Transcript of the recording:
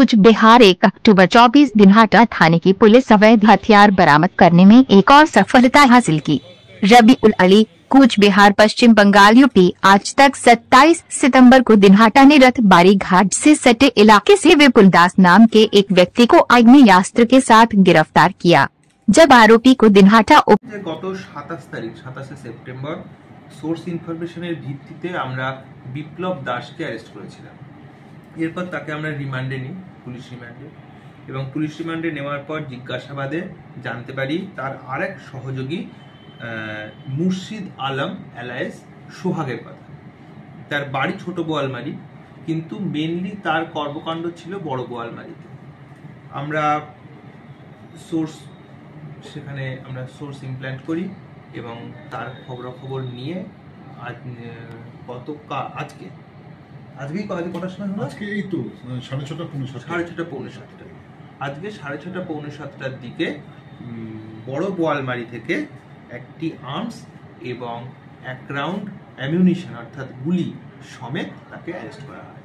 कूच बिहार 1 अक्टूबर 24 दिनहाटा थाने की पुलिस अवैध हथियार बरामद करने में एक और सफलता हासिल की। रबीउल अली, कूच बिहार पश्चिम बंगाल यूपी। आज तक 27 सितंबर को दिनहाटा ने रथबारी घाट से सटे इलाके से विपुल दास नाम के एक व्यक्ति को आग्नेयास्त्र के साथ गिरफ्तार किया, जब आरोपी को दिनहाटा গত 27 সেপ্টেম্বর সোর্স ইনফরমেশনের ভিত্তিতে আমরা বিপ্লব দাসকে অ্যারেস্ট করেছিলাম। এরপর তাকে আমরা রিমান্ডে নিই, পুলিশ রিমান্ডে, এবং পুলিশ রিমান্ডে নেওয়ার পর জিজ্ঞাসাবাদে জানতে পারি তার আরেক সহযোগী মুর্শিদ আলম এলায়েস সোহাগের কথা। তার বাড়ি ছোট বোয়ালমারি, কিন্তু মেনলি তার কর্মকাণ্ড ছিল বড় বোয়ালমারিতে। আমরা সেখানে সোর্স ইমপ্ল্যান্ট করি এবং তার খবরাখবর নিয়ে আজকেই কটার সময় হলো? আজকে এই তো 6:30 পৌনে 7টা। আজকে 6:30 পৌনে 7টার দিকে বড় বোয়ালমারি থেকে একটি আর্মস এবং 1 রাউন্ড অ্যামিউনিশন অর্থাৎ গুলি সমেত তাকে অ্যারেস্ট করা হয়।